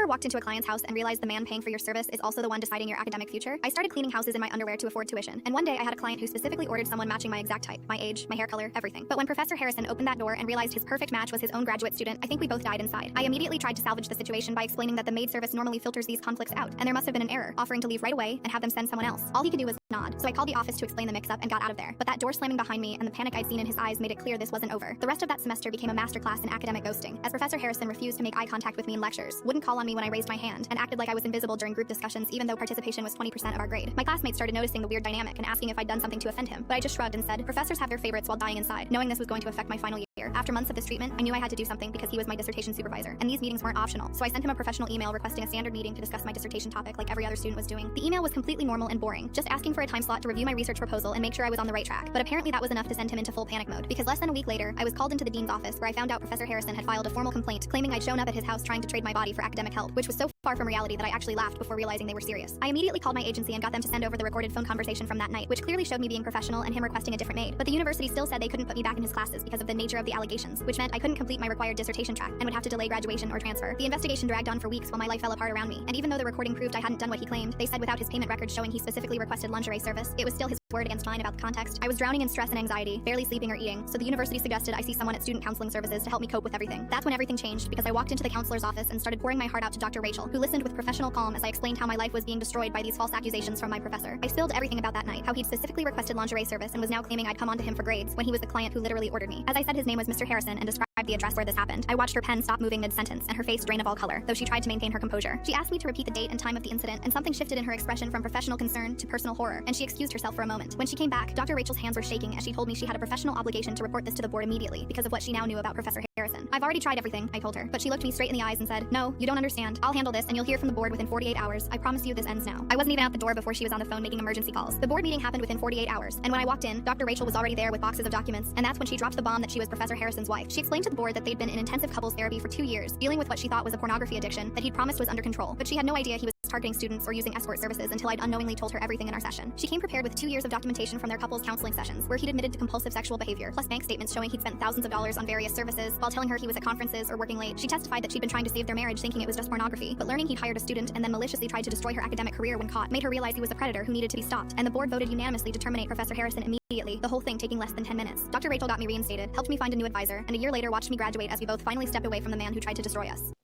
ever walked into a client's house and realized the man paying for your service is also the one deciding your academic future? I started cleaning houses in my underwear to afford tuition, and one day I had a client who specifically ordered someone matching my exact type, my age, my hair color, everything. But when Professor Harrison opened that door and realized his perfect match was his own graduate student, I think we both died inside. I immediately tried to salvage the situation by explaining that the maid service normally filters these conflicts out, and there must have been an error, offering to leave right away and have them send someone else. All he could do was nod, so I called the office to explain the mix-up and got out of there. But that door slamming behind me and the panic I'd seen in his eyes made it clear this wasn't over. The rest of that semester became a masterclass in academic ghosting, as Professor Harrison refused to make eye contact with me in lectures, wouldn't call on me when I raised my hand, and acted like I was invisible during group discussions even though participation was 20% of our grade. My classmates started noticing the weird dynamic and asking if I'd done something to offend him, but I just shrugged and said, professors have their favorites while dying inside, knowing this was going to affect my final year. After months of this treatment, I knew I had to do something because he was my dissertation supervisor, and these meetings weren't optional, so I sent him a professional email requesting a standard meeting to discuss my dissertation topic like every other student was doing. The email was completely normal and boring, just asking for a time slot to review my research proposal and make sure I was on the right track, but apparently that was enough to send him into full panic mode, because less than a week later, I was called into the dean's office where I found out Professor Harrison had filed a formal complaint claiming I'd shown up at his house trying to trade my body for academic help, which was so far from reality that I actually laughed before realizing they were serious. I immediately called my agency and got them to send over the recorded phone conversation from that night, which clearly showed me being professional and him requesting a different maid, but the university still said they couldn't put me back in his classes because of the nature of the allegations, which meant I couldn't complete my required dissertation track and would have to delay graduation or transfer. The investigation dragged on for weeks while my life fell apart around me, and even though the recording proved I hadn't done what he claimed, they said without his payment records showing he specifically requested lingerie service, it was still his word against mine about the context. I was drowning in stress and anxiety, barely sleeping or eating, so the university suggested I see someone at student counseling services to help me cope with everything. That's when everything changed, because I walked into the counselor's office and started pouring my heart out to Dr. Rachel, who listened with professional calm as I explained how my life was being destroyed by these false accusations from my professor. I spilled everything about that night, how he'd specifically requested lingerie service and was now claiming I'd come onto him for grades when he was the client who literally ordered me. As I said his name was Mr. Harrison and described the address where this happened, I watched her pen stop moving mid-sentence and her face drain of all color, though she tried to maintain her composure. She asked me to repeat the date and time of the incident, and something shifted in her expression from professional concern to personal horror, and she excused herself for a moment. When she came back, Dr. Rachel's hands were shaking as she told me she had a professional obligation to report this to the board immediately because of what she now knew about Professor Harrison. I've already tried everything, I told her, but she looked me straight in the eyes and said, no, you don't understand. I'll handle this and you'll hear from the board within 48 hours. I promise you this ends now. I wasn't even out the door before she was on the phone making emergency calls. The board meeting happened within 48 hours, and when I walked in, Dr. Rachel was already there with boxes of documents, and that's when she dropped the bomb that she was Professor Harrison's wife. She explained to the board that they'd been in intensive couples therapy for 2 years, dealing with what she thought was a pornography addiction that he'd promised was under control, but she had no idea he was targeting students or using escort services until I'd unknowingly told her everything in our session. She came prepared with 2 years of documentation from their couples counseling sessions, where he'd admitted to compulsive sexual behavior, plus bank statements showing he'd spent thousands of dollars on various services while telling her he was at conferences or working late. She testified that she'd been trying to save their marriage thinking it was just pornography, but learning he'd hired a student and then maliciously tried to destroy her academic career when caught made her realize he was a predator who needed to be stopped, and the board voted unanimously to terminate Professor Harrison immediately, the whole thing taking less than 10 minutes. Dr. Rachel got me reinstated, helped me find a new advisor, and a year later watched me graduate as we both finally stepped away from the man who tried to destroy us.